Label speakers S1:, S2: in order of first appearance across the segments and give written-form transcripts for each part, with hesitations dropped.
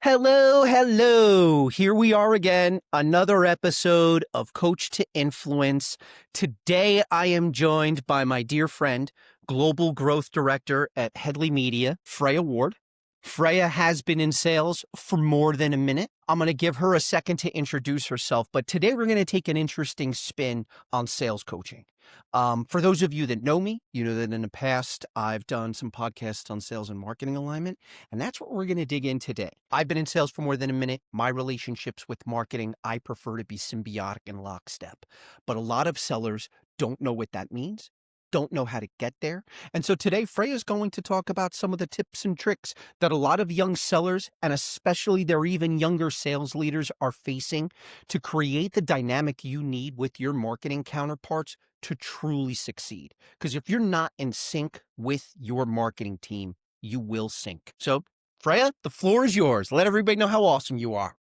S1: Hello, hello. Here we are again, another episode of Coach to Influence. Today I am joined by my dear friend, Global Growth Director at Headley Media, Freya Ward. Freya has been in sales for more than a minute. I'm going to give her a second to introduce herself, but today we're going to take an interesting spin on sales coaching. For those of you that know me, you know that in the past I've done some podcasts on sales and marketing alignment, and that's what we're going to dig in today. I've been in sales for more than a minute. My relationships with marketing, I prefer to be symbiotic and lockstep, but a lot of sellers don't know what that means, don't know how to get there. And so today, Freya is going to talk about some of the tips and tricks that a lot of young sellers, and especially their even younger sales leaders, are facing to create the dynamic you need with your marketing counterparts to truly succeed. Because if you're not in sync with your marketing team, you will sink. So, Freya, the floor is yours. Let everybody know how awesome you are.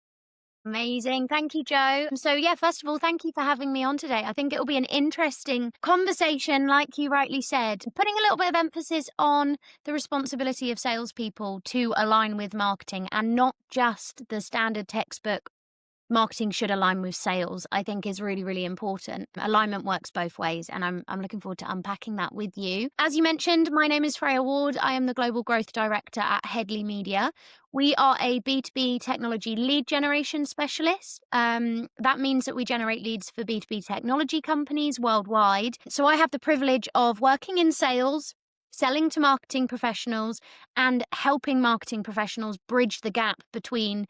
S2: Amazing. Thank you, Joe. So first of all, thank you for having me on today. I think it'll be an interesting conversation, like you rightly said, putting a little bit of emphasis on the responsibility of salespeople to align with marketing and not just the standard textbook marketing should align with sales, I think is really, really important. Alignment works both ways, and I'm looking forward to unpacking that with you. As you mentioned, my name is Freya Ward. I am the Global Growth Director at Headley Media. We are a B2B technology lead generation specialist. That means that we generate leads for B2B technology companies worldwide. So I have the privilege of working in sales, selling to marketing professionals, and helping marketing professionals bridge the gap between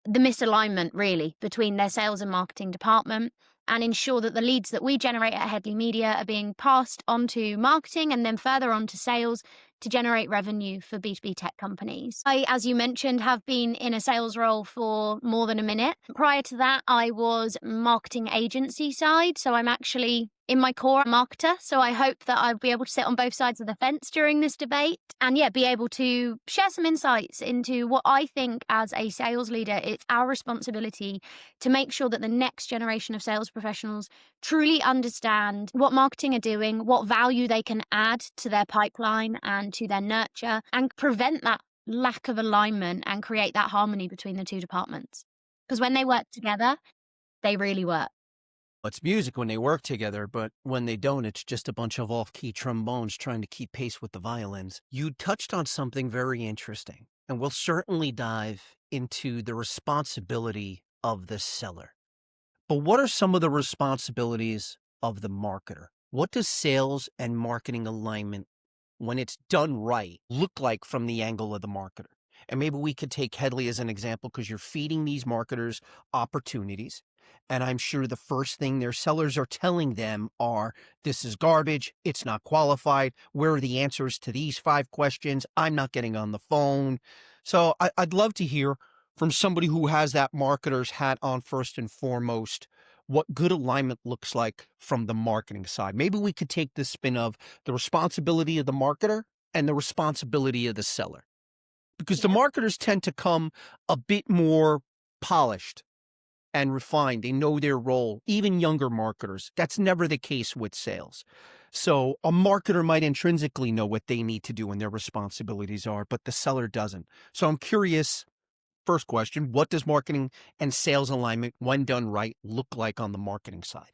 S2: the misalignment, really, between their sales and marketing department, and ensure that the leads that we generate at Headley Media are being passed on to marketing and then further on to sales to generate revenue for B2B tech companies. I, as you mentioned, have been in a sales role for more than a minute. Prior to that, I was marketing agency side, so I'm actually in my core a marketer. So I hope that I'll be able to sit on both sides of the fence during this debate and be able to share some insights into what I think as a sales leader, it's our responsibility to make sure that the next generation of sales professionals truly understand what marketing are doing, what value they can add to their pipeline and to their nurture, and prevent that lack of alignment and create that harmony between the two departments. Because when they work together, they really work.
S1: It's music when they work together, but when they don't, it's just a bunch of off-key trombones trying to keep pace with the violins. You touched on something very interesting, and we'll certainly dive into the responsibility of the seller. But what are some of the responsibilities of the marketer? What does sales and marketing alignment, when it's done right, look like from the angle of the marketer? And maybe we could take Headley as an example because you're feeding these marketers opportunities. And I'm sure the first thing their sellers are telling them are, this is garbage, it's not qualified, where are the answers to these 5 questions, I'm not getting on the phone. So I'd love to hear from somebody who has that marketer's hat on first and foremost, what good alignment looks like from the marketing side. Maybe we could take this spin of the responsibility of the marketer and the responsibility of the seller. Because the marketers tend to come a bit more polished and refined. They know their role, even younger marketers. That's never the case with sales. So a marketer might intrinsically know what they need to do and their responsibilities are, but the seller doesn't. So I'm curious, first question, what does marketing and sales alignment, when done right, look like on the marketing side?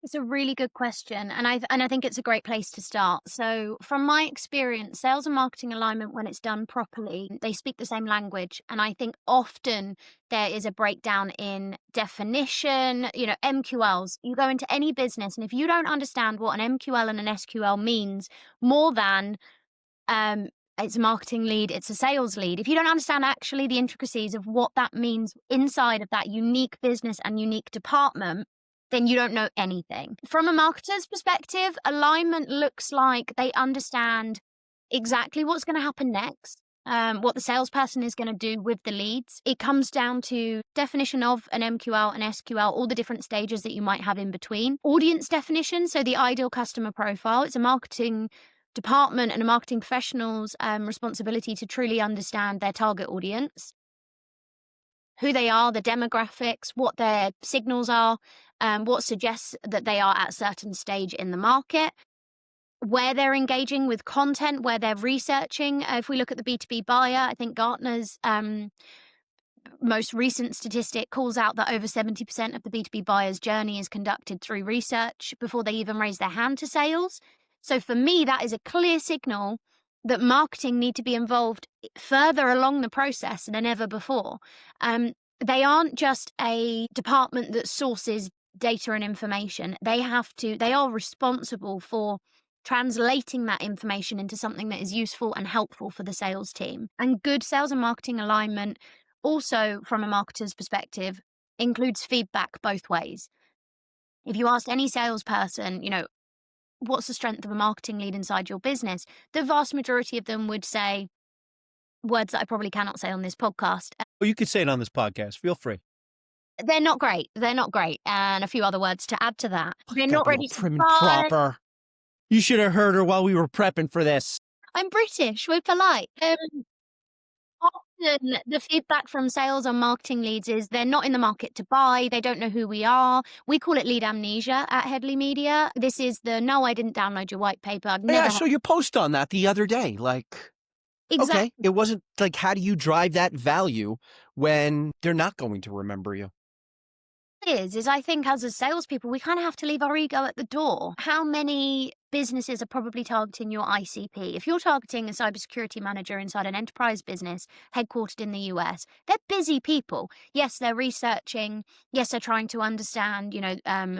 S2: It's a really good question, and I think it's a great place to start. So from my experience, sales and marketing alignment, when it's done properly, they speak the same language. And I think often there is a breakdown in definition, MQLs. You go into any business, and if you don't understand what an MQL and an SQL means more than it's a marketing lead, it's a sales lead. If you don't understand actually the intricacies of what that means inside of that unique business and unique department, then you don't know anything. From a marketer's perspective, alignment looks like they understand exactly what's going to happen next, what the salesperson is going to do with the leads. It comes down to definition of an MQL and SQL, all the different stages that you might have in between. Audience definition, so the ideal customer profile. It's a marketing department and a marketing professional's responsibility to truly understand their target audience, who they are, the demographics, what their signals are, what suggests that they are at a certain stage in the market, where they're engaging with content, where they're researching. If we look at the B2B buyer, I think Gartner's most recent statistic calls out that over 70% of the B2B buyer's journey is conducted through research before they even raise their hand to sales. So for me, that is a clear signal that marketing need to be involved further along the process than ever before. They aren't just a department that sources data and information. They are responsible for translating that information into something that is useful and helpful for the sales team. And good sales and marketing alignment, also from a marketer's perspective, includes feedback both ways. If you asked any salesperson, what's the strength of a marketing lead inside your business, the vast majority of them would say words that I probably cannot say on this podcast.
S1: Well, you could say it on this podcast. Feel free.
S2: They're not great. They're not great. And a few other words to add to that. They're
S1: Gotta
S2: not
S1: be all
S2: ready to
S1: prim and
S2: buy.
S1: proper. You should have heard her while we were prepping for this.
S2: I'm British. We're polite. Often the feedback from sales on marketing leads is they're not in the market to buy. They don't know who we are. We call it lead amnesia at Headley Media. This is no, I didn't download your white paper. I've
S1: Yeah,
S2: never
S1: I saw your post on that the other day.
S2: Exactly.
S1: Okay, it wasn't how do you drive that value when they're not going to remember you?
S2: Is I think as salespeople, we kind of have to leave our ego at the door. How many businesses are probably targeting your ICP? If you're targeting a cybersecurity manager inside an enterprise business headquartered in the US, they're busy people. Yes, they're researching. Yes, they're trying to understand,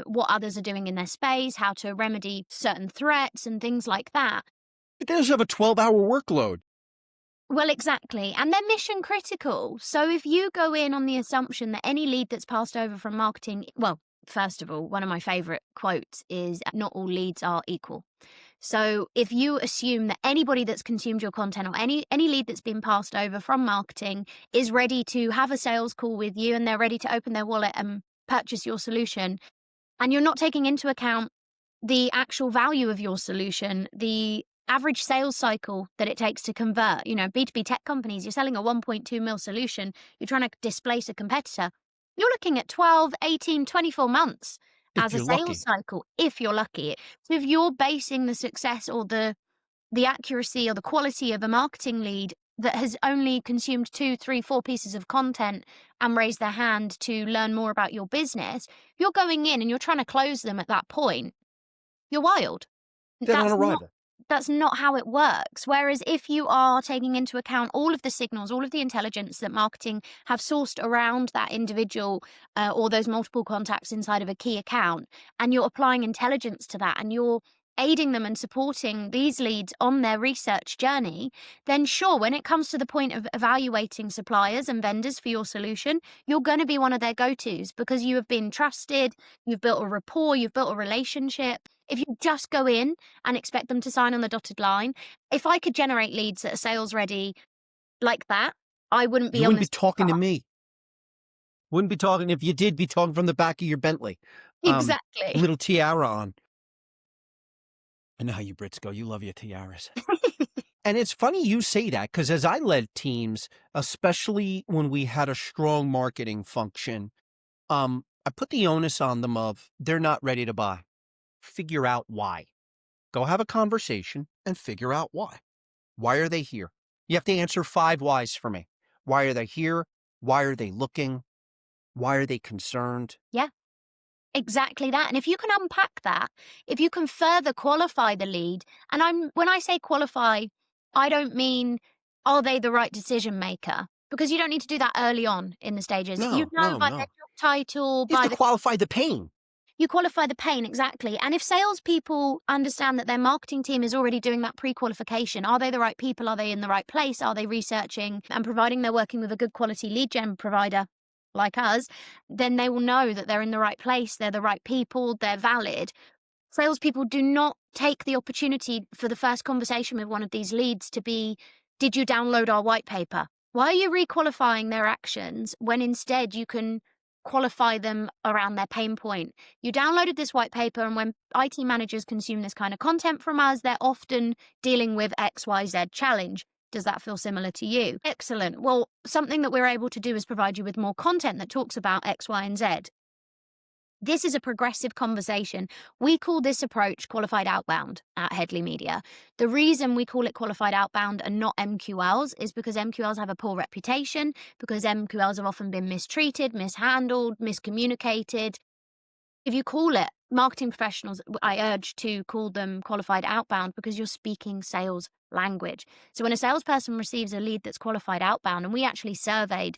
S2: what others are doing in their space, how to remedy certain threats and things like that.
S1: But they also have a 12-hour workload.
S2: Well, exactly. And they're mission critical. So if you go in on the assumption that any lead that's passed over from marketing, well, first of all, one of my favorite quotes is not all leads are equal. So if you assume that anybody that's consumed your content or any lead that's been passed over from marketing is ready to have a sales call with you and they're ready to open their wallet and purchase your solution, and you're not taking into account the actual value of your solution, the average sales cycle that it takes to convert, B2B tech companies, you're selling a 1.2 mil solution, you're trying to displace a competitor, you're looking at 12, 18, 24 months as a sales cycle, if you're lucky. So if you're basing the success or the accuracy or the quality of a marketing lead that has only consumed 2, 3, 4 pieces of content and raised their hand to learn more about your business, you're going in and you're trying to close them at that point, you're wild.
S1: Dead on arrival.
S2: That's not how it works. Whereas if you are taking into account all of the signals, all of the intelligence that marketing have sourced around that individual or those multiple contacts inside of a key account, and you're applying intelligence to that and you're aiding them and supporting these leads on their research journey, then sure, when it comes to the point of evaluating suppliers and vendors for your solution, you're going to be one of their go-tos because you have been trusted, you've built a rapport, you've built a relationship. If you just go in and expect them to sign on the dotted line, if I could generate leads that are sales ready like that, I wouldn't be
S1: You wouldn't be talking to me. Wouldn't be talking. If you did, be talking from the back of your Bentley.
S2: Exactly.
S1: Little tiara on. I know how you Brits go. You love your tiaras. And it's funny you say that because as I led teams, especially when we had a strong marketing function, I put the onus on them of they're not ready to buy. Figure out why. Go have a conversation and figure out why. Why are they here? You have to answer 5 whys for me. Why are they here? Why are they looking? Why are they concerned?
S2: Yeah. Exactly that. And if you can unpack that, if you can further qualify the lead, and when I say qualify, I don't mean are they the right decision maker? Because you don't need to do that early on in the stages.
S1: No,
S2: you know by
S1: no.
S2: their job title,
S1: You have to qualify the pain.
S2: You qualify the pain, exactly. And if salespeople understand that their marketing team is already doing that pre-qualification, are they the right people? Are they in the right place? Are they researching and providing they're working with a good quality lead gen provider like us, then they will know that they're in the right place, they're the right people, they're valid. Salespeople do not take the opportunity for the first conversation with one of these leads to be, did you download our white paper? Why are you requalifying their actions when instead you can qualify them around their pain point? You downloaded this white paper, and when IT managers consume this kind of content from us, they're often dealing with XYZ challenge. Does that feel similar to you? Excellent. Well, something that we're able to do is provide you with more content that talks about X, Y, and Z. This is a progressive conversation. We call this approach qualified outbound at Headley Media. The reason we call it qualified outbound and not MQLs is because MQLs have a poor reputation, because MQLs have often been mistreated, mishandled, miscommunicated. If you call it marketing professionals, I urge to call them qualified outbound because you're speaking sales language. So when a salesperson receives a lead that's qualified outbound, and we actually surveyed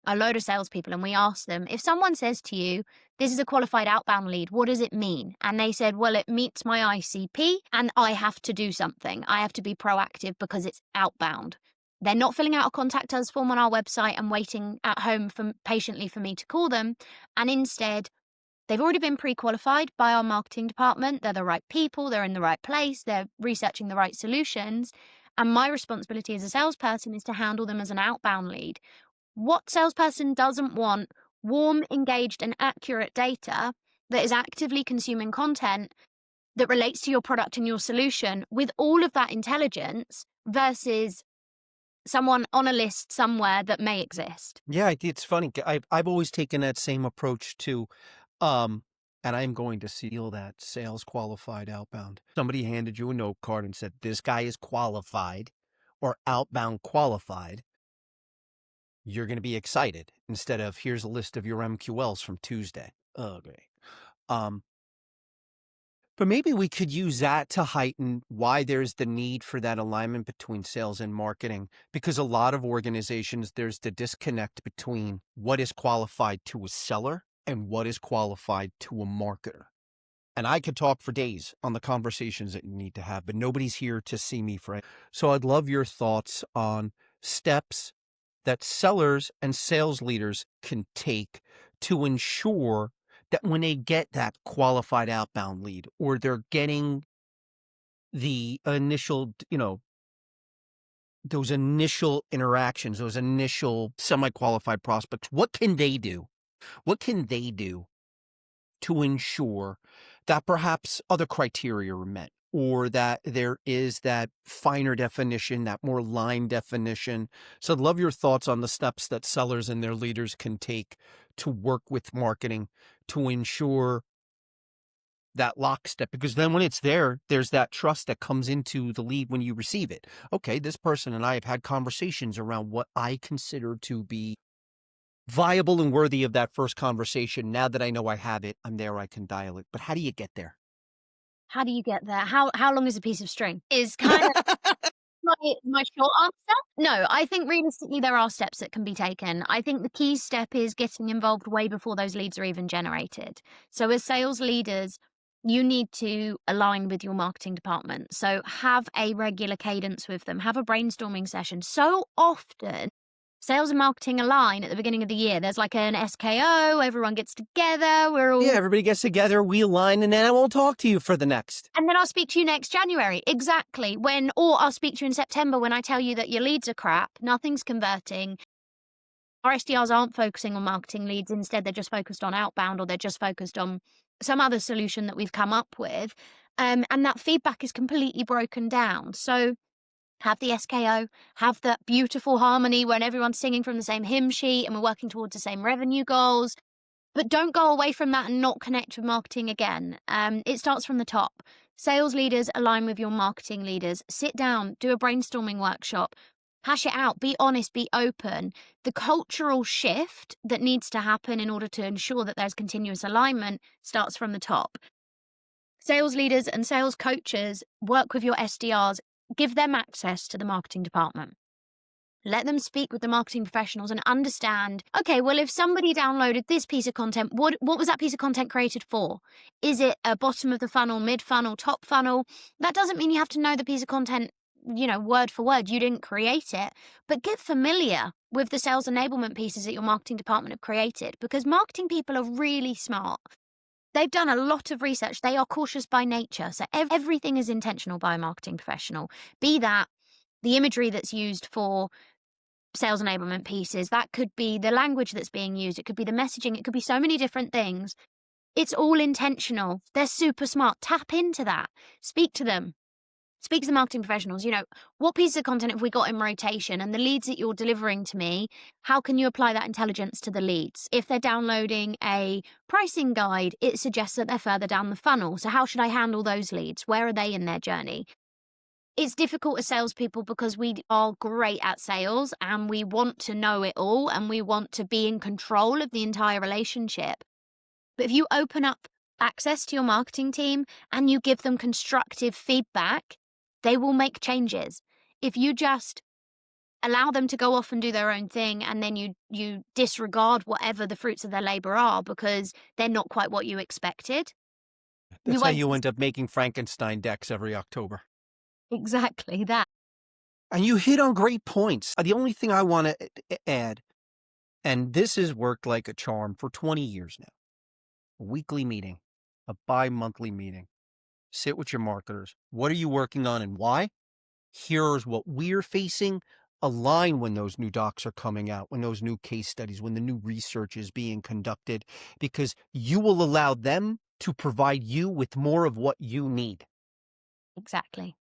S2: a load of salespeople and we asked them, if someone says to you, this is a qualified outbound lead, what does it mean? And they said, well, it meets my ICP and I have to do something. I have to be proactive because it's outbound. They're not filling out a contact us form on our website and waiting at home patiently for me to call them. And instead, they've already been pre-qualified by our marketing department. They're the right people. They're in the right place. They're researching the right solutions. And my responsibility as a salesperson is to handle them as an outbound lead. What salesperson doesn't want warm, engaged, and accurate data that is actively consuming content that relates to your product and your solution with all of that intelligence versus someone on a list somewhere that may exist?
S1: Yeah, it's funny. I've always taken that same approach too. And I'm going to steal that sales qualified outbound. Somebody handed you a note card and said, this guy is qualified or outbound qualified. You're going to be excited instead of here's a list of your MQLs from Tuesday. Okay. But maybe we could use that to heighten why there's the need for that alignment between sales and marketing, because a lot of organizations, there's the disconnect between what is qualified to a seller and what is qualified to a marketer. And I could talk for days on the conversations that you need to have, but nobody's here to see me for it. So I'd love your thoughts on steps that sellers and sales leaders can take to ensure that when they get that qualified outbound lead or they're getting the initial, those initial interactions, those initial semi-qualified prospects, what can they do? What can they do to ensure that perhaps other criteria are met, or that there is that finer definition, that more line definition? So I'd love your thoughts on the steps that sellers and their leaders can take to work with marketing to ensure that lockstep, because then when it's there, there's that trust that comes into the lead when you receive it. Okay, this person and I have had conversations around what I consider to be viable and worthy of that first conversation. Now that I know I have it, I'm there, I can dial it. But how do you get there?
S2: How do you get there? How long is a piece of string? Is kind of my short answer. No, I think realistically there are steps that can be taken. I think the key step is getting involved way before those leads are even generated. So as sales leaders, you need to align with your marketing department. So have a regular cadence with them, have a brainstorming session. So often sales and marketing align at the beginning of the year. There's like an SKO, everyone gets together,
S1: Yeah, everybody gets together, we align, and then I won't talk to you for the next.
S2: And then I'll speak to you next January. Exactly. Or I'll speak to you in September when I tell you that your leads are crap, nothing's converting. Our SDRs aren't focusing on marketing leads. Instead, they're just focused on outbound, or they're just focused on some other solution that we've come up with. And that feedback is completely broken down. So have the SKO, have that beautiful harmony when everyone's singing from the same hymn sheet and we're working towards the same revenue goals. But don't go away from that and not connect with marketing again. It starts from the top. Sales leaders align with your marketing leaders. Sit down, do a brainstorming workshop, hash it out, be honest, be open. The cultural shift that needs to happen in order to ensure that there's continuous alignment starts from the top. Sales leaders and sales coaches work with your SDRs. Give them access to the marketing department. Let them speak with the marketing professionals and understand, okay, well, if somebody downloaded this piece of content, what was that piece of content created for? Is it a bottom of the funnel, mid funnel, top funnel? That doesn't mean you have to know the piece of content, word for word. You didn't create it, but get familiar with the sales enablement pieces that your marketing department have created, because marketing people are really smart. They've done a lot of research. They are cautious by nature. So everything is intentional by a marketing professional. Be that the imagery that's used for sales enablement pieces, that could be the language that's being used, it could be the messaging, it could be so many different things. It's all intentional. They're super smart. Tap into that. Speak to them. speak to the marketing professionals, what pieces of content have we got in rotation, and the leads that you're delivering to me, how can you apply that intelligence to the leads? If they're downloading a pricing guide, it suggests that they're further down the funnel. So how should I handle those leads? Where are they in their journey? It's difficult as salespeople because we are great at sales and we want to know it all and we want to be in control of the entire relationship. But if you open up access to your marketing team and you give them constructive feedback, they will make changes. If you just allow them to go off and do their own thing and then you disregard whatever the fruits of their labor are because they're not quite what you expected, you
S1: That's how
S2: won't.
S1: you end up making Frankenstein decks every October.
S2: Exactly that.
S1: And you hit on great points. The only thing I want to add, and this has worked like a charm for 20 years now, a weekly meeting, a bi-monthly meeting. Sit with your marketers. What are you working on and why? Here's what we're facing. Align when those new docs are coming out, when those new case studies, when the new research is being conducted, because you will allow them to provide you with more of what you need.
S2: Exactly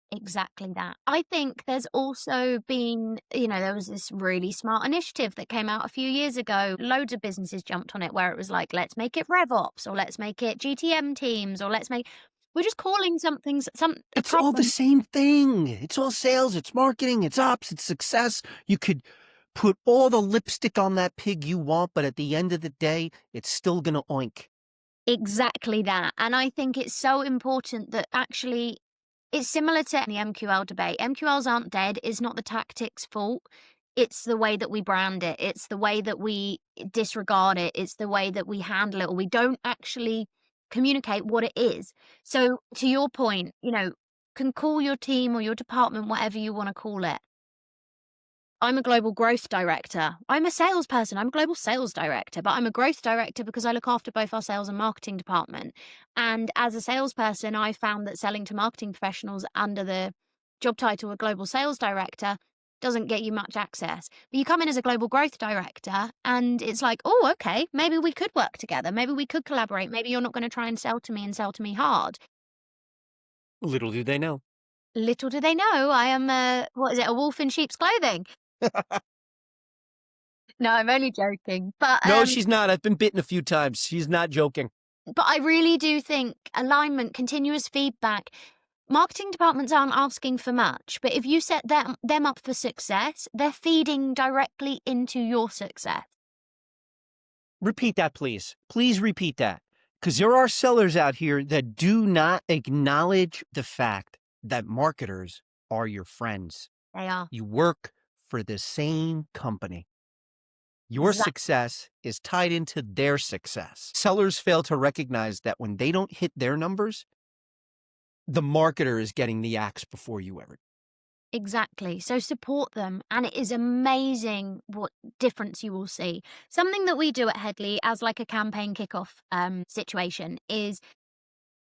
S2: that. I think there's also been, there was this really smart initiative that came out a few years ago. Loads of businesses jumped on it where it was like, let's make it RevOps, or let's make it GTM teams, or we're just calling something, a
S1: It's all the
S2: problem.
S1: same thing. It's all sales, it's marketing, it's ops, it's success. You could put all the lipstick on that pig you want, but at the end of the day, it's still going to oink.
S2: Exactly that. And I think it's so important that actually it's similar to the MQL debate. MQLs aren't dead. It's not the tactics' fault. It's the way that we brand it. It's the way that we disregard it. It's the way that we handle it, or we don't actually communicate what it is. So to your point, can call your team or your department whatever you want to call it. I'm a global growth director. I'm a salesperson. I'm a global sales director, but I'm a growth director because I look after both our sales and marketing department. And as a salesperson, I found that selling to marketing professionals under the job title of global sales director doesn't get you much access. But you come in as a global growth director and it's like, oh, okay, maybe we could work together. Maybe we could collaborate. Maybe you're not going to try and sell to me and sell to me hard.
S1: Little do they know.
S2: Little do they know I am a wolf in sheep's clothing. No, I'm only joking. But
S1: No, she's not. I've been bitten a few times. She's not joking.
S2: But I really do think alignment, continuous feedback, marketing departments aren't asking for much, but if you set them up for success, they're feeding directly into your success.
S1: Repeat that, please. Please repeat that. Because there are sellers out here that do not acknowledge the fact that marketers are your friends.
S2: They are.
S1: You work for the same company. Your success is tied into their success. Sellers fail to recognize that when they don't hit their numbers, the marketer is getting the axe before you ever.
S2: Exactly. So support them. And it is amazing what difference you will see. Something that we do at Headley as like a campaign kickoff situation is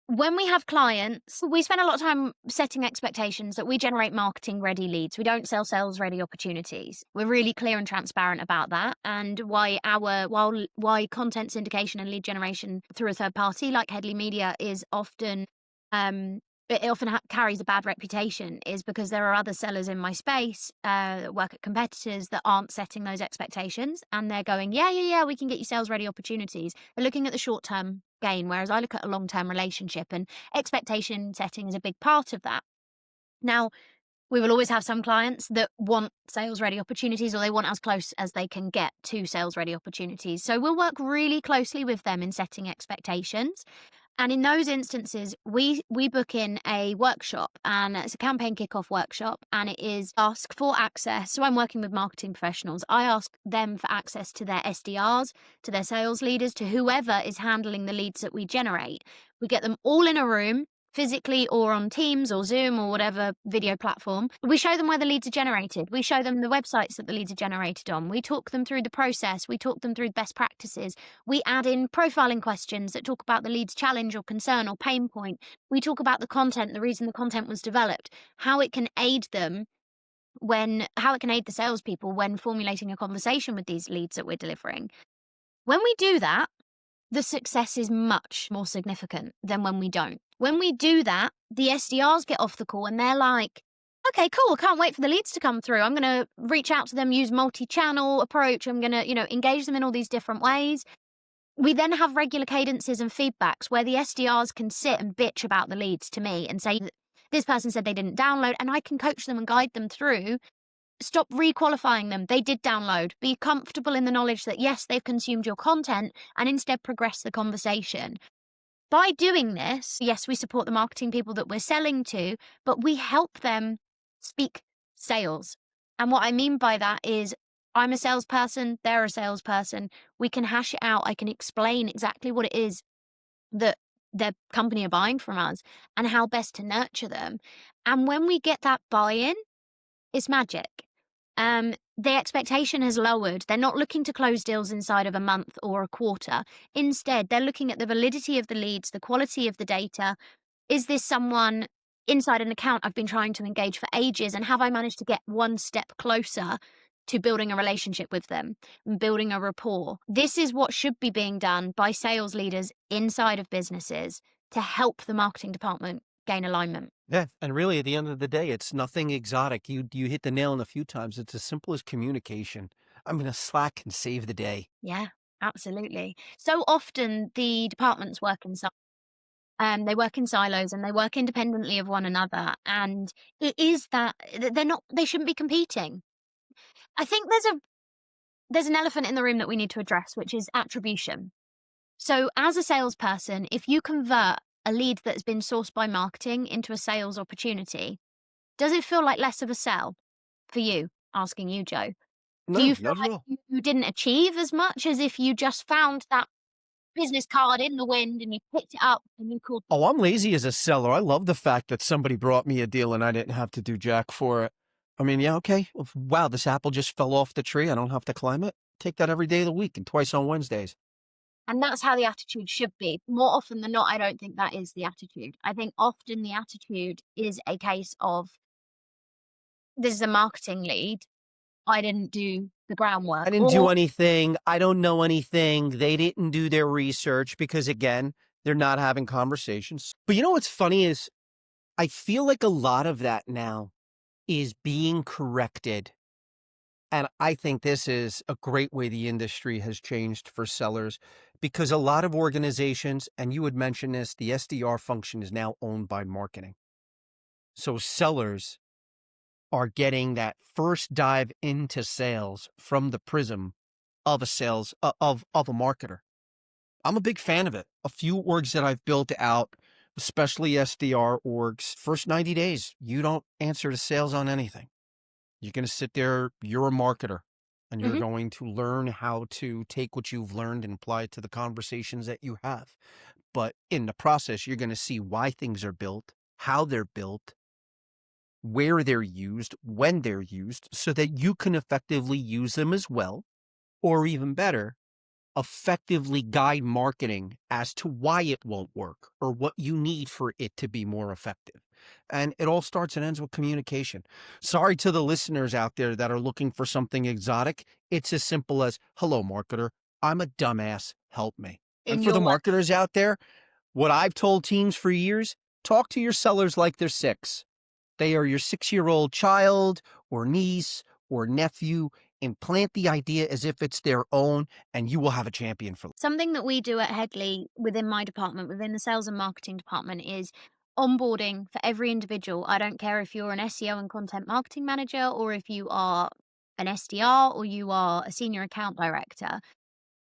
S2: when we have clients, we spend a lot of time setting expectations that we generate marketing-ready leads. We don't sell sales-ready opportunities. We're really clear and transparent about that, and why content syndication and lead generation through a third party like Headley Media is often it often carries a bad reputation is because there are other sellers in my space that work at competitors that aren't setting those expectations, and they're going, yeah, we can get you sales-ready opportunities. They're looking at the short-term gain, whereas I look at a long-term relationship, and expectation setting is a big part of that. Now, we will always have some clients that want sales-ready opportunities, or they want as close as they can get to sales-ready opportunities. So we'll work really closely with them in setting expectations. And in those instances, we book in a workshop, and it's a campaign kickoff workshop, and it is ask for access. So I'm working with marketing professionals. I ask them for access to their SDRs, to their sales leaders, to whoever is handling the leads that we generate. We get them all in a room, physically or on Teams or Zoom or whatever video platform. We show them where the leads are generated. We show them the websites that the leads are generated on. We talk them through the process. We talk them through best practices. We add in profiling questions that talk about the lead's challenge or concern or pain point. We talk about the content, the reason the content was developed, how it can aid them how it can aid the salespeople when formulating a conversation with these leads that we're delivering. When we do that, the success is much more significant than when we don't. When we do that, the SDRs get off the call and they're like, okay, cool. I can't wait for the leads to come through. I'm going to reach out to them, use multi-channel approach. I'm going to, engage them in all these different ways. We then have regular cadences and feedbacks where the SDRs can sit and bitch about the leads to me and say, this person said they didn't download, and I can coach them and guide them through. Stop requalifying them. They did download. Be comfortable in the knowledge that, yes, they've consumed your content, and instead progress the conversation. By doing this, yes, we support the marketing people that we're selling to, but we help them speak sales. And what I mean by that is I'm a salesperson, they're a salesperson. We can hash it out. I can explain exactly what it is that their company are buying from us and how best to nurture them. And when we get that buy-in, it's magic. The expectation has lowered. They're not looking to close deals inside of a month or a quarter. Instead, they're looking at the validity of the leads, the quality of the data. Is this someone inside an account I've been trying to engage for ages? And have I managed to get one step closer to building a relationship with them and building a rapport? This is what should be being done by sales leaders inside of businesses to help the marketing department gain alignment.
S1: Yeah, and really, at the end of the day, it's nothing exotic. You hit the nail on a few times. It's as simple as communication. I'm going to Slack and save the day.
S2: Yeah, absolutely. So often the departments work in they work in silos and they work independently of one another. And it is that they shouldn't be competing. I think there's an elephant in the room that we need to address, which is attribution. So as a salesperson, if you convert a lead that's been sourced by marketing into a sales opportunity, does it feel like less of a sell for you? Asking you, Joe. Do
S1: No,
S2: you feel
S1: not at
S2: like
S1: all.
S2: you didn't achieve as much as if you just found that business card in the wind and you picked it up and you called?
S1: Oh, I'm lazy as a seller. I love the fact that somebody brought me a deal and I didn't have to do jack for it. I mean, yeah, okay. Wow, this apple just fell off the tree. I don't have to climb it. Take that every day of the week and twice on Wednesdays.
S2: And that's how the attitude should be. More often than not, I don't think that is the attitude. I think often the attitude is a case of, this is a marketing lead. I didn't do the groundwork.
S1: I didn't do anything. I don't know anything. They didn't do their research because, again, they're not having conversations. But you know what's funny is I feel like a lot of that now is being corrected. And I think this is a great way the industry has changed for sellers because a lot of organizations, and you would mention this, the SDR function is now owned by marketing. So sellers are getting that first dive into sales from the prism of a sales of a marketer. I'm a big fan of it. A few orgs that I've built out, especially SDR orgs, first 90 days, you don't answer to sales on anything. You're going to sit there, you're a marketer, and you're going to learn how to take what you've learned and apply it to the conversations that you have. But in the process, you're going to see why things are built, how they're built, where they're used, when they're used, so that you can effectively use them as well, or even better, effectively guide marketing as to why it won't work or what you need for it to be more effective. And it all starts and ends with communication. Sorry to the listeners out there that are looking for something exotic. It's as simple as, hello, marketer. I'm a dumbass. Help me. And for the marketers out there, what I've told teams for years, talk to your sellers like they're 6. They are your 6-year-old child or niece or nephew. Implant the idea as if it's their own, and you will have a champion for life.
S2: Something that we do at Headley within my department, within the sales and marketing department, is onboarding for every individual. I don't care if you're an SEO and content marketing manager or if you are an SDR or you are a senior account director.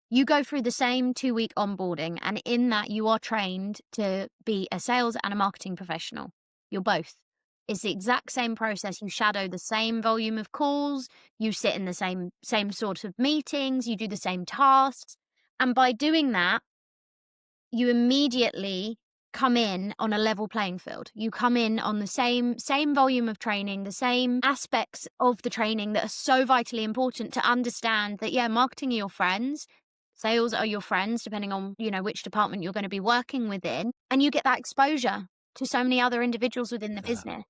S2: You go through the same 2-week onboarding, and in that you are trained to be a sales and a marketing professional. You're both. It's the exact same process. You shadow the same volume of calls, you sit in the same sort of meetings, you do the same tasks. And by doing that, you immediately come in on a level playing field. You come in on the same volume of training, the same aspects of the training that are so vitally important to understand that, yeah, marketing are your friends. Sales are your friends, depending on, which department you're going to be working within. And you get that exposure to so many other individuals within the business,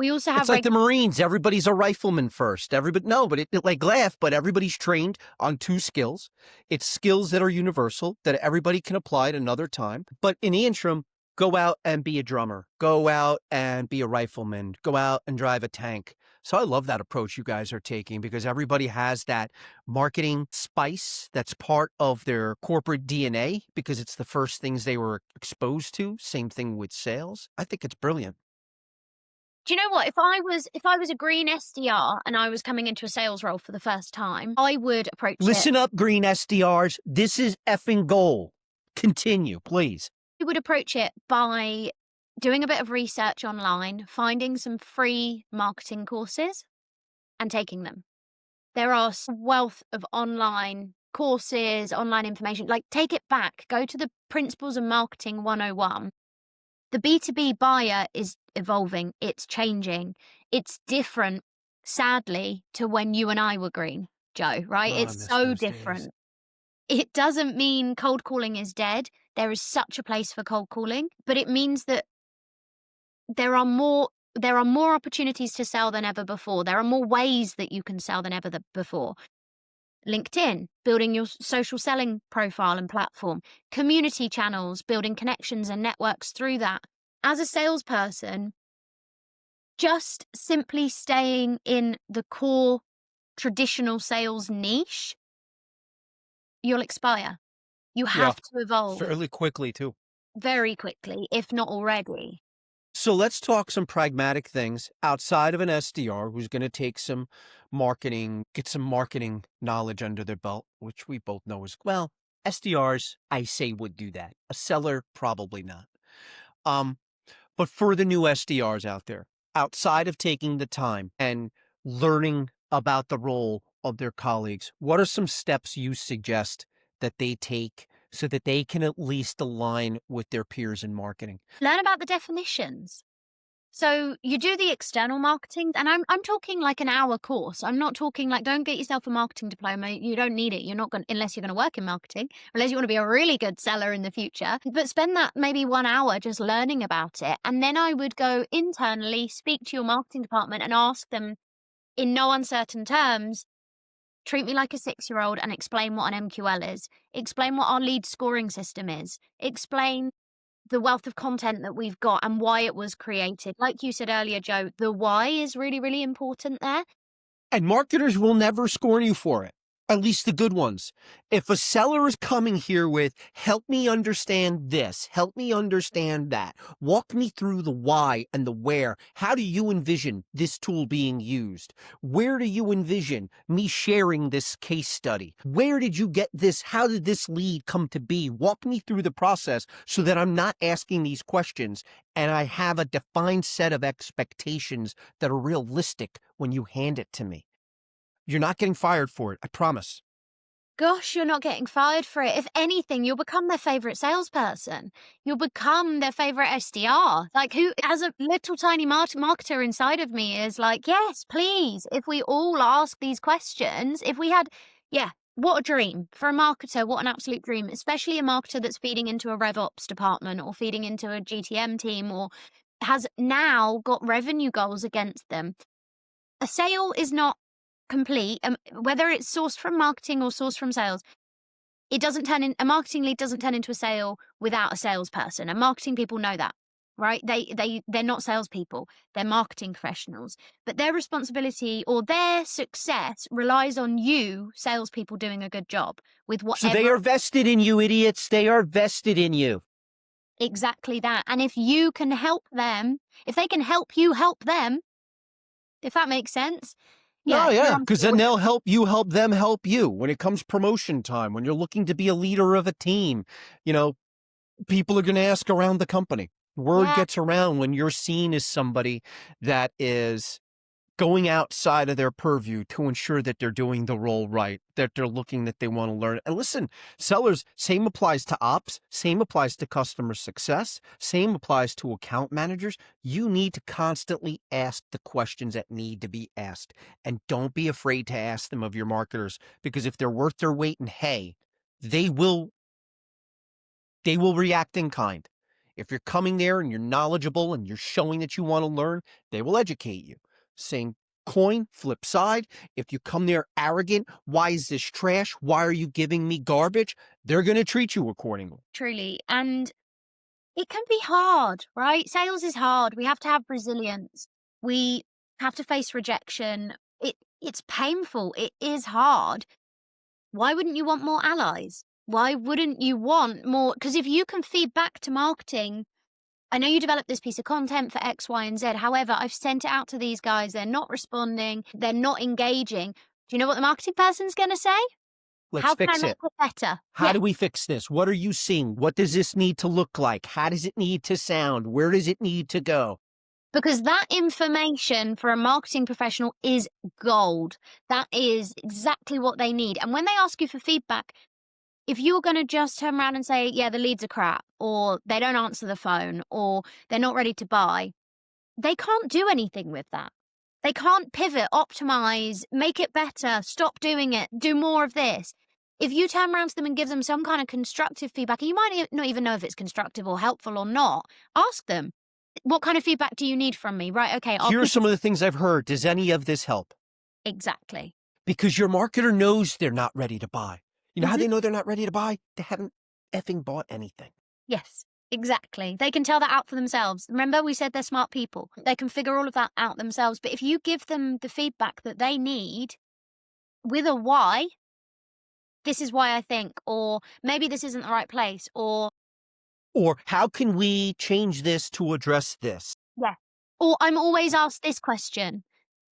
S2: We also
S1: It's
S2: have
S1: like the Marines. Everybody's a rifleman first. Everybody, no, but it like laugh, but everybody's trained on 2 skills. It's skills that are universal that everybody can apply at another time. But in the interim, go out and be a drummer. Go out and be a rifleman. Go out and drive a tank. So I love that approach you guys are taking because everybody has that marketing spice that's part of their corporate DNA because it's the first things they were exposed to. Same thing with sales. I think it's brilliant.
S2: Do you know what? If I was a green SDR and I was coming into a sales role for the first time, I would approach it.
S1: Listen up, green SDRs. This is effing gold. Continue, please.
S2: I would approach it by doing a bit of research online, finding some free marketing courses and taking them. There are a wealth of online courses, online information. Like, take it back. Go to the Principles of Marketing 101. The B2B buyer is evolving. It's changing. It's different, sadly, to when you and I were green, Joe, right?
S1: Oh, I
S2: It's
S1: miss
S2: so
S1: those days.
S2: different. It doesn't mean cold calling is dead. There is such a place for cold calling, but it means that there are more opportunities to sell than ever before. There are more ways that you can sell than ever before. LinkedIn, building your social selling profile and platform, community channels, building connections and networks through that. As a salesperson, just simply staying in the core traditional sales niche, you'll expire. You have to evolve
S1: Fairly quickly, too.
S2: very quickly, if not already.
S1: So let's talk some pragmatic things outside of an SDR who's going to take some marketing, get some marketing knowledge under their belt, which we both know as well. SDRs, I say, would do that. A seller, probably not. But for the new SDRs out there, outside of taking the time and learning about the role of their colleagues, what are some steps you suggest that they take so that they can at least align with their peers in marketing?
S2: Learn about the definitions. So you do the external marketing, and I'm talking like an hour course. I'm not talking like, don't get yourself a marketing diploma. You don't need it. You're not going, unless you're going to work in marketing, unless you want to be a really good seller in the future. But spend that maybe 1 hour just learning about it. And then I would go internally, speak to your marketing department and ask them in no uncertain terms, treat me like a 6-year-old and explain what an MQL is. Explain what our lead scoring system is. Explain the wealth of content that we've got and why it was created. Like you said earlier, Joe, the why is really, really important there.
S1: And marketers will never scorn you for it, at least the good ones. If a seller is coming here with, help me understand this, help me understand that, walk me through the why and the where. How do you envision this tool being used? Where do you envision me sharing this case study? Where did you get this? How did this lead come to be? Walk me through the process so that I'm not asking these questions and I have a defined set of expectations that are realistic when you hand it to me. You're not getting fired for it, I promise.
S2: Gosh, you're not getting fired for it. If anything, you'll become their favorite salesperson. You'll become their favorite SDR. Like, who, as a little tiny marketer inside of me, is like, yes, please. If we all ask these questions, if we had, what a dream for a marketer. What an absolute dream, especially a marketer that's feeding into a RevOps department or feeding into a GTM team or has now got revenue goals against them. A sale is not complete, whether it's sourced from marketing or sourced from sales. A marketing lead doesn't turn into a sale without a salesperson, and marketing people know that, right? They're not salespeople, they're marketing professionals, but their responsibility or their success relies on you salespeople doing a good job with whatever.
S1: So they are vested in you, idiots. They are vested in you.
S2: Exactly that. And if you can help them, if they can help you help them, if that makes sense.
S1: Yeah, because then they'll help you help them help you. When it comes promotion time, when you're looking to be a leader of a team, people are going to ask around the company. Word gets around when you're seen as somebody that is going outside of their purview to ensure that they're doing the role right, that they're looking, that they want to learn. And listen, sellers, same applies to ops, same applies to customer success, same applies to account managers. You need to constantly ask the questions that need to be asked. And don't be afraid to ask them of your marketers, because if they're worth their weight in hay, they will react in kind. If you're coming there and you're knowledgeable and you're showing that you want to learn, they will educate you. Same coin, flip side. If you come there arrogant, why is this trash? Why are you giving me garbage? They're going to treat you accordingly.
S2: Truly. And it can be hard, right? Sales is hard. We have to have resilience. We have to face rejection. It's painful. It is hard. Why wouldn't you want more allies? Why wouldn't you want more? Because if you can feed back to marketing, I know you developed this piece of content for X, Y, and Z. However, I've sent it out to these guys. They're not responding. They're not engaging. Do you know what the marketing person's going to say?
S1: Let's fix
S2: How can I
S1: it.
S2: make it better?
S1: How do we fix this? What are you seeing? What does this need to look like? How does it need to sound? Where does it need to go?
S2: Because that information for a marketing professional is gold. That is exactly what they need. And when they ask you for feedback, if you're going to just turn around and say, yeah, the leads are crap, or they don't answer the phone, or they're not ready to buy, they can't do anything with that. They can't pivot, optimize, make it better, stop doing it, do more of this. If you turn around to them and give them some kind of constructive feedback, and you might not even know if it's constructive or helpful or not, ask them, what kind of feedback do you need from me? Right, okay.
S1: Here are some of the things I've heard. Does any of this help?
S2: Exactly.
S1: Because your marketer knows they're not ready to buy. You know how they know they're not ready to buy? They haven't effing bought anything.
S2: Yes, exactly. They can tell that out for themselves. Remember, we said they're smart people. They can figure all of that out themselves. But if you give them the feedback that they need with a why, this is why I think, or maybe this isn't the right place, or
S1: how can we change this to address this?
S2: yeah, or I'm always asked this question.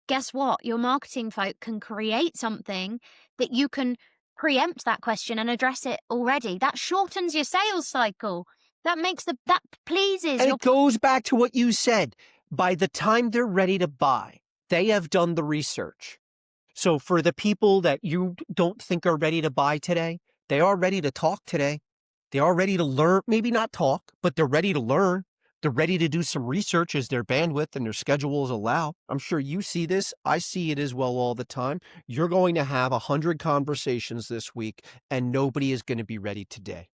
S2: Guess what? Your marketing folk can create something that you can preempt that question and address it already. That shortens your sales cycle. That pleases.
S1: And it goes back to what you said. By the time they're ready to buy, they have done the research. So for the people that you don't think are ready to buy today, they are ready to talk today. They are ready to learn, maybe not talk, but they're ready to learn. They're ready to do some research as their bandwidth and their schedules allow. I'm sure you see this. I see it as well all the time. You're going to have 100 conversations this week, and nobody is going to be ready today.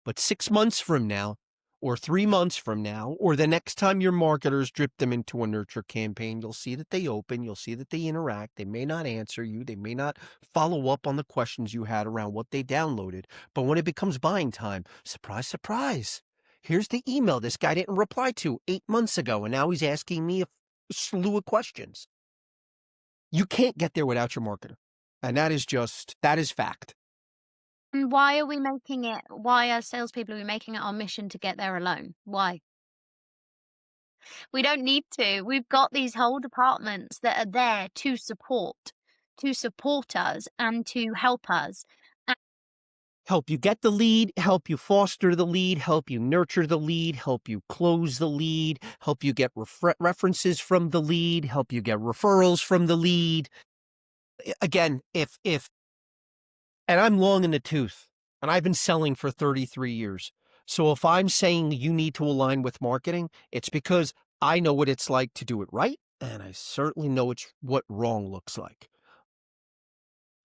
S1: But 6 months from now, or 3 months from now, or the next time your marketers drip them into a nurture campaign, you'll see that they open, you'll see that they interact. They may not answer you. They may not follow up on the questions you had around what they downloaded. But when it becomes buying time, surprise, surprise. Here's the email this guy didn't reply to 8 months ago, and now he's asking me a slew of questions. You can't get there without your marketer. And that is fact.
S2: And why are salespeople making it our mission to get there alone? Why? We don't need to. We've got these whole departments that are there to support us and to help us.
S1: Help you get the lead, help you foster the lead, help you nurture the lead, help you close the lead, help you get references from the lead, help you get referrals from the lead. Again, and I'm long in the tooth, and I've been selling for 33 years. So if I'm saying you need to align with marketing, it's because I know what it's like to do it right, and I certainly know what wrong looks like.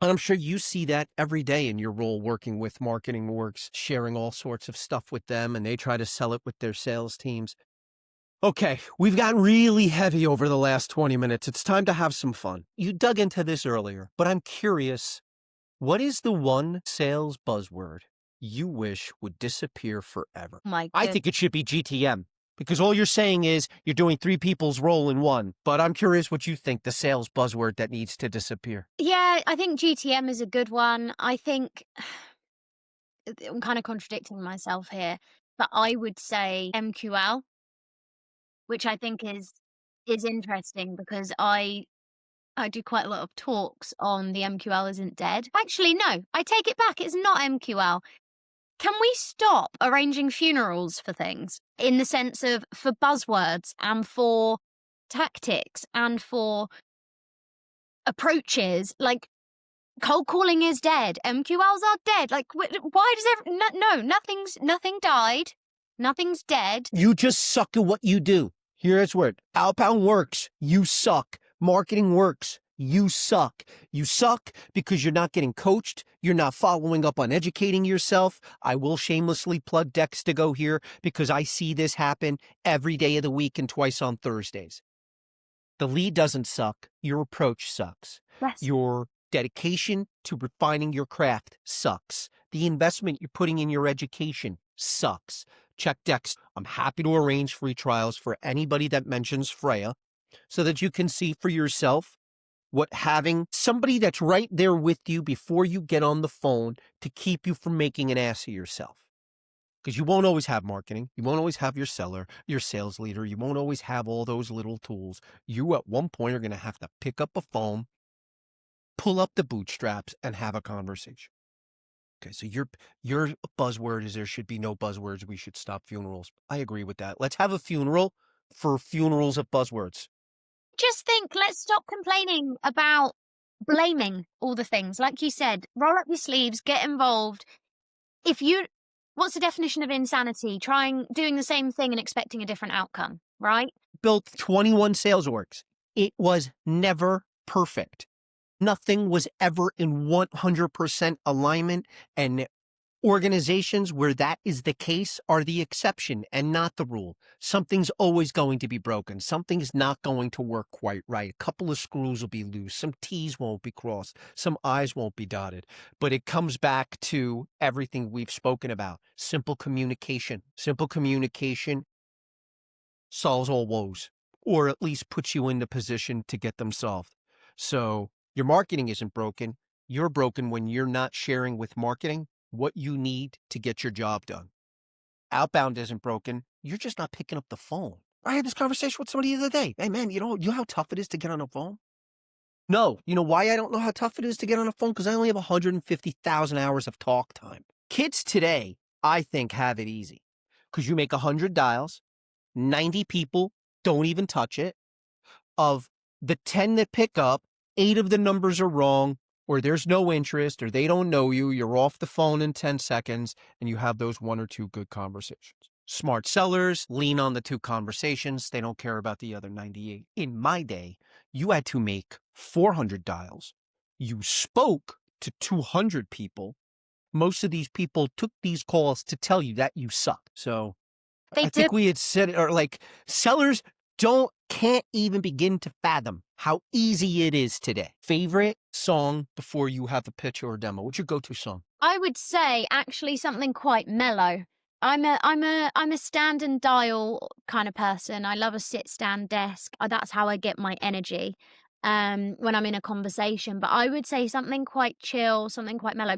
S1: And I'm sure you see that every day in your role working with Marketing Works, sharing all sorts of stuff with them, and they try to sell it with their sales teams. Okay, we've gotten really heavy over the last 20 minutes. It's time to have some fun. You dug into this earlier, but I'm curious, what is the one sales buzzword you wish would disappear forever? I think it should be GTM. Because all you're saying is you're doing 3 people's role in one. But I'm curious what you think the sales buzzword that needs to disappear.
S2: Yeah, I think GTM is a good one. I think I'm kind of contradicting myself here, but I would say MQL, which I think is interesting because I do quite a lot of talks on the MQL isn't dead. Actually, no, I take it back. It's not MQL. Can we stop arranging funerals for things in the sense of for buzzwords and for tactics and for approaches? Like cold calling is dead. MQLs are dead. Like why does nothing died. Nothing's dead.
S1: You just suck at what you do. Here's word. Outbound works. You suck. Marketing works. you suck. You suck because you're not getting coached. You're not following up on educating yourself. I will shamelessly plug Dex2Go here because I see this happen every day of the week and twice on Thursdays. The lead doesn't suck. Your approach sucks.
S2: Yes.
S1: Your dedication to refining your craft sucks. The investment you're putting in your education sucks. Check Dex. I'm happy to arrange free trials for anybody that mentions Freya so that you can see for yourself what having somebody that's right there with you before you get on the phone to keep you from making an ass of yourself. Because you won't always have marketing. You won't always have your seller, your sales leader. You won't always have all those little tools. You at one point are going to have to pick up a phone, pull up the bootstraps, and have a conversation. Okay, so your buzzword is there should be no buzzwords. We should stop funerals. I agree with that. Let's have a funeral for funerals of buzzwords.
S2: Just think, let's stop complaining about blaming all the things. Like you said, roll up your sleeves, get involved. What's the definition of insanity? Doing the same thing and expecting a different outcome, right?
S1: Built 21 sales orgs. It was never perfect. Nothing was ever in 100% alignment, and organizations where that is the case are the exception and not the rule. Something's always going to be broken. Something's not going to work quite right. A couple of screws will be loose. Some T's won't be crossed. Some I's won't be dotted. But it comes back to everything we've spoken about. Simple communication. Simple communication solves all woes, or at least puts you in the position to get them solved. So your marketing isn't broken. You're broken when you're not sharing with marketing what you need to get your job done. Outbound isn't broken. You're just not picking up the phone. I had this conversation with somebody the other day. Hey, man, you know how tough it is to get on a phone? No. You know why I don't know how tough it is to get on a phone? Because I only have 150,000 hours of talk time. Kids today, I think, have it easy. Because you make 100 dials, 90 people don't even touch it. Of the 10 that pick up, 8 of the numbers are wrong, or there's no interest, or they don't know you, you're off the phone in 10 seconds, and you have those 1 or 2 good conversations. Smart sellers lean on the 2 conversations. They don't care about the other 98. In my day, you had to make 400 dials. You spoke to 200 people. Most of these people took these calls to tell you that you suck. So I think we had said, or like, sellers can't even begin to fathom how easy it is today. Favorite song before you have a pitch or a demo? What's your go-to song?
S2: I would say actually something quite mellow. I'm a stand and dial kind of person. I love a sit stand desk. That's how I get my energy when I'm in a conversation. But I would say something quite chill, something quite mellow.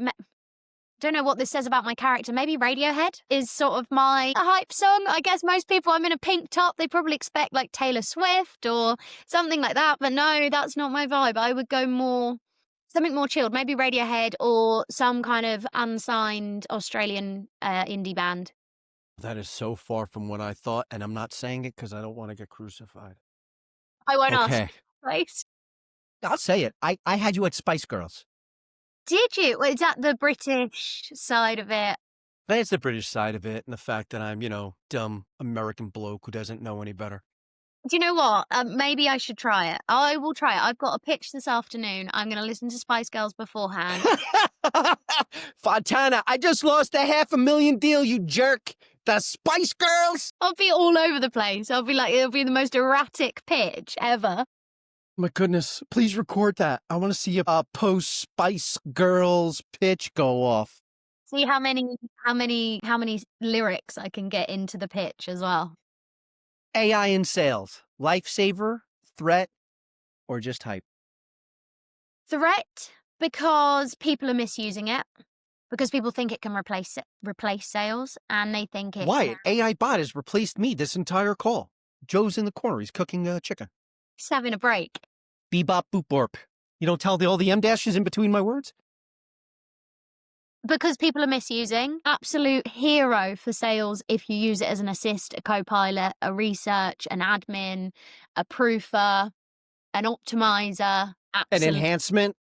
S2: Don't know what this says about my character. Maybe Radiohead is sort of my hype song. I guess most people, I'm in a pink top, they probably expect like Taylor Swift or something like that. But no, that's not my vibe. I would go something more chilled, maybe Radiohead or some kind of unsigned Australian indie band.
S1: That is so far from what I thought, and I'm not saying it because I don't want to get crucified.
S2: I won't ask. Right?
S1: I'll say it. I had you at Spice Girls.
S2: Did you? Well, is that the British side of it?
S1: That's the British side of it, and the fact that I'm, dumb American bloke who doesn't know any better.
S2: Do you know what? Maybe I should try it. I will try it. I've got a pitch this afternoon. I'm going to listen to Spice Girls beforehand.
S1: Fontana, I just lost a $500,000 deal, you jerk. The Spice Girls?
S2: I'll be all over the place. I'll be like, it'll be the most erratic pitch ever.
S1: My goodness, please record that. I want to see a post Spice Girls pitch go off.
S2: See how many lyrics I can get into the pitch as well.
S1: AI in sales, lifesaver, threat, or just hype?
S2: Threat, because people are misusing it. Because people think it can replace sales, and they think it.
S1: Why? AI bot has replaced me this entire call. Joe's in the corner. He's cooking chicken.
S2: He's having a break.
S1: Bebop boop borp. You don't tell all the M dashes in between my words?
S2: Because people are misusing. Absolute hero for sales if you use it as an assist, a co-pilot, a research, an admin, a proofer, an optimizer.
S1: An enhancement?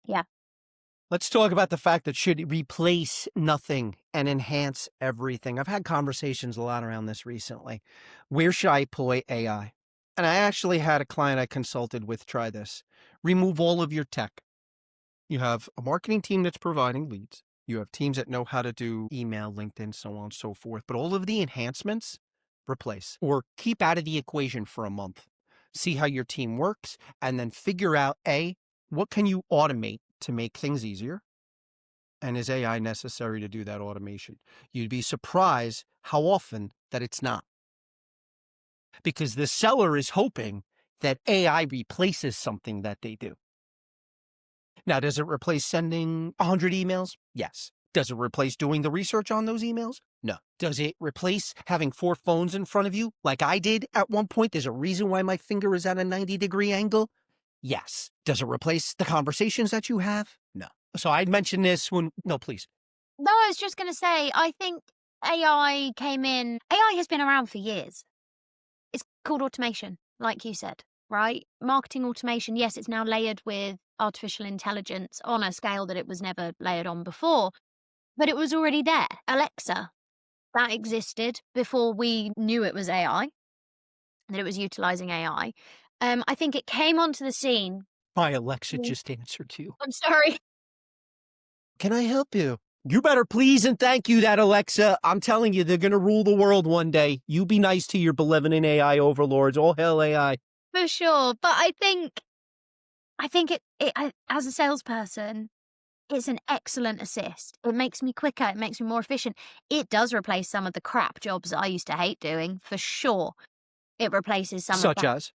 S2: Yeah.
S1: Let's talk about the fact that should replace nothing and enhance everything. I've had conversations a lot around this recently. Where should I employ AI? And I actually had a client I consulted with try this. Remove all of your tech. You have a marketing team that's providing leads. You have teams that know how to do email, LinkedIn, so on and so forth. But all of the enhancements, replace or keep out of the equation for a month. See how your team works and then figure out A, what can you automate to make things easier? And is AI necessary to do that automation? You'd be surprised how often that it's not. Because the seller is hoping that AI replaces something that they do. Now, does it replace sending 100 emails? Yes. Does it replace doing the research on those emails? No. Does it replace having 4 phones in front of you like I did at one point? There's a reason why my finger is at a 90-degree angle? Yes. Does it replace the conversations that you have? No. So I'd mention this when, no, please.
S2: No, I was just going to say, I think AI came in, AI has been around for years. It's called automation, like you said, right? Marketing automation, yes, it's now layered with artificial intelligence on a scale that it was never layered on before, but it was already there. Alexa, that existed before we knew it was AI, that it was utilizing AI. I think it came onto the scene.
S1: My Alexa just answered you.
S2: I'm sorry.
S1: Can I help you? You better please and thank you that Alexa. I'm telling you, they're going to rule the world one day. You be nice to your benevolent AI overlords. All hell AI.
S2: For sure. But I think as a salesperson, it's an excellent assist. It makes me quicker. It makes me more efficient. It does replace some of the crap jobs that I used to hate doing, for sure. It replaces some of
S1: Such
S2: that.
S1: as?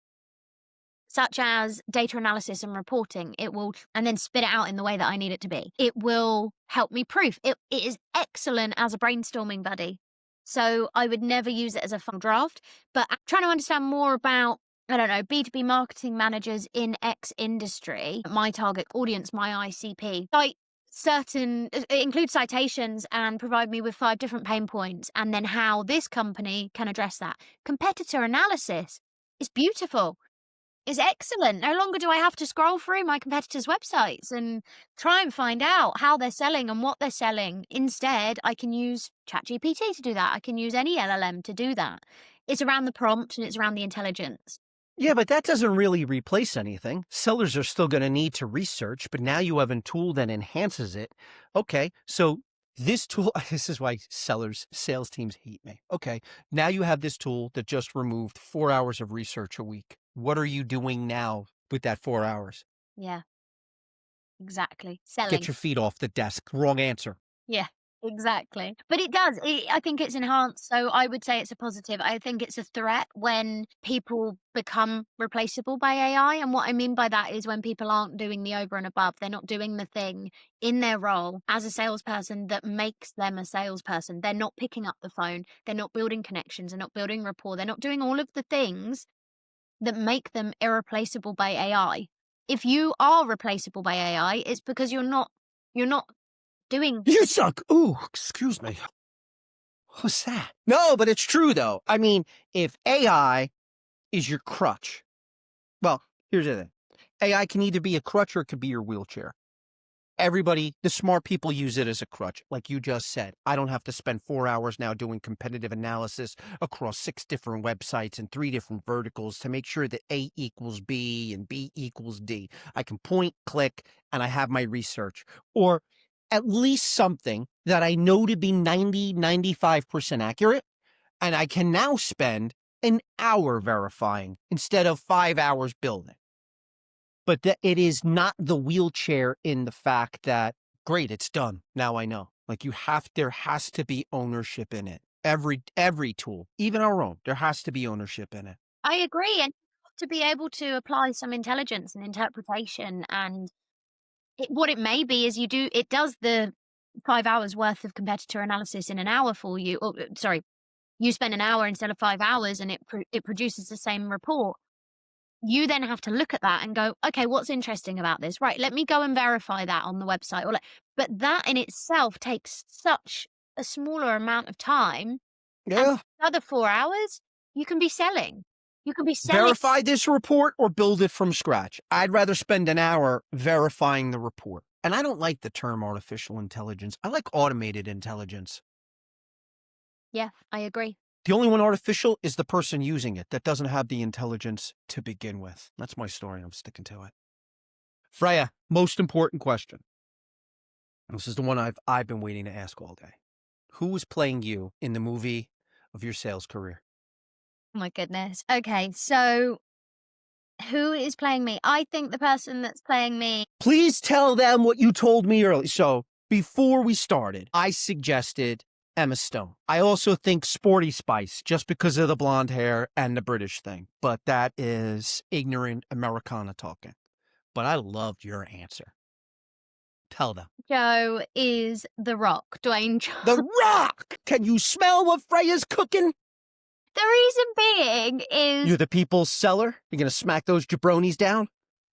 S2: Such as data analysis and reporting. It will, and then spit it out in the way that I need it to be. It will help me proof. It is excellent as a brainstorming buddy. So I would never use it as a final draft, but I'm trying to understand more about, I don't know, B2B marketing managers in X industry, my target audience, my ICP. It includes citations and provide me with 5 different pain points, and then how this company can address that. Competitor analysis is beautiful. Is excellent. No longer do I have to scroll through my competitors' websites and try and find out how they're selling and what they're selling. Instead, I can use ChatGPT to do that. I can use any LLM to do that. It's around the prompt and it's around the intelligence.
S1: Yeah, but that doesn't really replace anything. Sellers are still going to need to research, but now you have a tool that enhances it. Okay, so this tool, this is why sales teams hate me. Okay, now you have this tool that just removed 4 hours of research a week. What are you doing now with that 4 hours?
S2: Yeah, exactly. Selling.
S1: Get your feet off the desk. Wrong answer.
S2: Yeah, exactly. But it does. I think it's enhanced. So I would say it's a positive. I think it's a threat when people become replaceable by AI. And what I mean by that is when people aren't doing the over and above, they're not doing the thing in their role as a salesperson that makes them a salesperson. They're not picking up the phone. They're not building connections. They're not building rapport. They're not doing all of the things that make them irreplaceable by AI. If you are replaceable by AI, it's because you're not doing.
S1: You suck. Ooh, excuse me. What's that? No, but it's true though. I mean, if AI is your crutch, well, here's the thing. AI can either be a crutch or it could be your wheelchair. Everybody, the smart people use it as a crutch. Like you just said, I don't have to spend 4 hours now doing competitive analysis across 6 different websites and 3 different verticals to make sure that A equals B and B equals D. I can point, click, and I have my research. Or at least something that I know to be 95% accurate. And I can now spend an hour verifying instead of 5 hours building. But it is not the wheelchair in the fact that, great, it's done. Now I know. Like there has to be ownership in it. Every tool, even our own, there has to be ownership in it.
S2: I agree. And to be able to apply some intelligence and interpretation, and what it may be is it does the 5 hours worth of competitor analysis in an hour for you. Or, sorry, you spend an hour instead of 5 hours and it produces the same report. You then have to look at that and go, okay, what's interesting about this? Right, let me go and verify that on the website. But that in itself takes such a smaller amount of time.
S1: Yeah.
S2: And the other 4 hours, you can be selling. You can be selling.
S1: Verify this report or build it from scratch. I'd rather spend an hour verifying the report. And I don't like the term artificial intelligence. I like automated intelligence.
S2: Yeah, I agree.
S1: The only one artificial is the person using it that doesn't have the intelligence to begin with. That's my story. I'm sticking to it. Freya, most important question. This is the one I've been waiting to ask all day. Who was playing you in the movie of your sales career?
S2: Oh my goodness. Okay, so who is playing me? I think the person that's playing me.
S1: Please tell them what you told me earlier. So before we started, I suggested Emma Stone. I also think Sporty Spice, just because of the blonde hair and the British thing. But that is ignorant Americana talking. But I loved your answer. Tell them.
S2: Joe is The Rock, Dwayne
S1: The
S2: Johnson.
S1: Rock! Can you smell what Freya's cooking?
S2: The reason being is
S1: You're the people's seller? You're going to smack those jabronis down?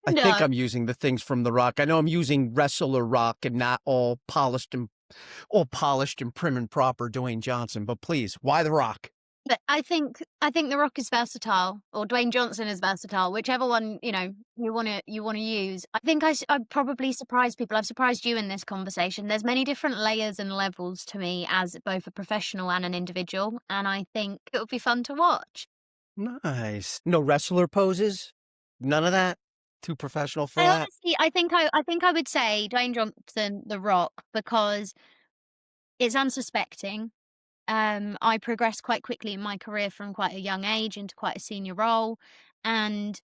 S1: I think
S2: no,
S1: I'm using the things from The Rock. I know I'm using wrestler Rock and not all polished and prim and proper Dwayne Johnson. But please, why The Rock?
S2: but I think The Rock is versatile, or Dwayne Johnson is versatile, whichever one you wanna use. I think I probably surprised people. I've surprised you in this conversation. There's many different layers and levels to me as both a professional and an individual, and I think it would be fun to watch.
S1: Nice. No wrestler poses? None of that? Too professional for
S2: I
S1: that?
S2: honestly, I think I would say Dwayne Johnson, The Rock, because it's unsuspecting. I progressed quite quickly in my career from quite a young age into quite a senior role, and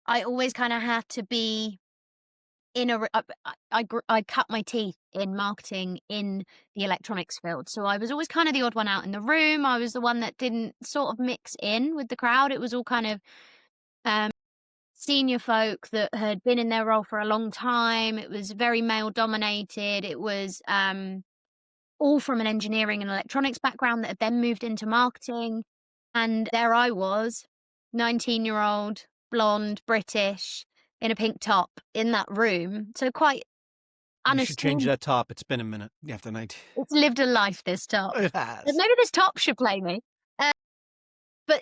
S2: I always kinda had to be in a re I cut my teeth in marketing in the electronics field, so I was always kind of the odd one out in the room. I was the one that didn't sort of mix in with the crowd. It was all kind of, um, senior folk that had been in their role for a long time. It was very male dominated. It was, all from an engineering and electronics background that had then moved into marketing. And there I was, 19-year-old, blonde, British, in a pink top in that room. So quite
S1: You should change
S2: unassuming.
S1: that top. It's been a minute after night.
S2: It's lived a life, this top.
S1: It
S2: But
S1: has.
S2: maybe this top should play me. But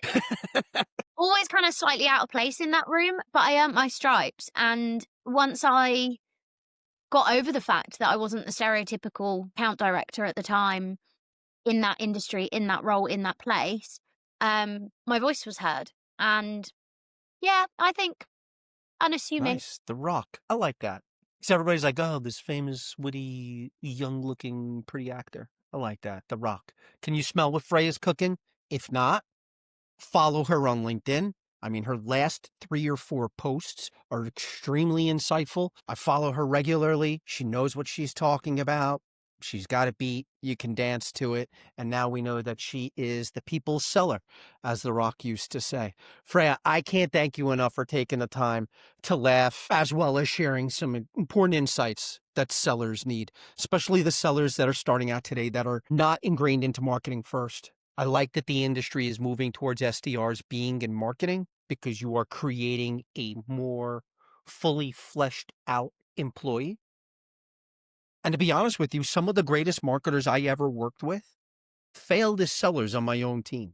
S2: always kind of slightly out of place in that room, but I earned my stripes. And once I got over the fact that I wasn't the stereotypical account director at the time in that industry, in that role, in that place, my voice was heard. And yeah, I think unassuming.
S1: Nice. The Rock. I like that. So everybody's like, oh, this famous, witty, young-looking, pretty actor. I like that. The Rock. Can you smell what Freya's cooking? If not, follow her on LinkedIn. I mean, her last 3 or 4 posts are extremely insightful. I follow her regularly. She knows what she's talking about. She's got it beat. You can dance to it. And now we know that she is the people's seller, as The Rock used to say. Freya, I can't thank you enough for taking the time to laugh, as well as sharing some important insights that sellers need, especially the sellers that are starting out today that are not ingrained into marketing first. I like that the industry is moving towards SDRs being in marketing because you are creating a more fully fleshed out employee. And to be honest with you, some of the greatest marketers I ever worked with failed as sellers on my own team.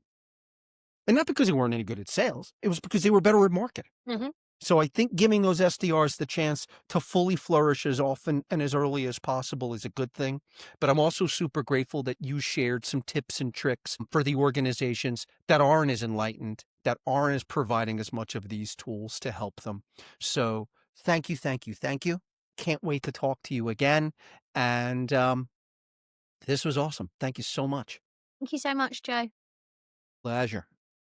S1: And not because they weren't any good at sales, it was because they were better at marketing.
S2: Mhm.
S1: So I think giving those SDRs the chance to fully flourish as often and as early as possible is a good thing. But I'm also super grateful that you shared some tips and tricks for the organizations that aren't as enlightened, that aren't as providing as much of these tools to help them. So thank you, thank you, thank you. Can't wait to talk to you again. And this was awesome. Thank you so much.
S2: Thank you so much, Joe.
S1: Pleasure.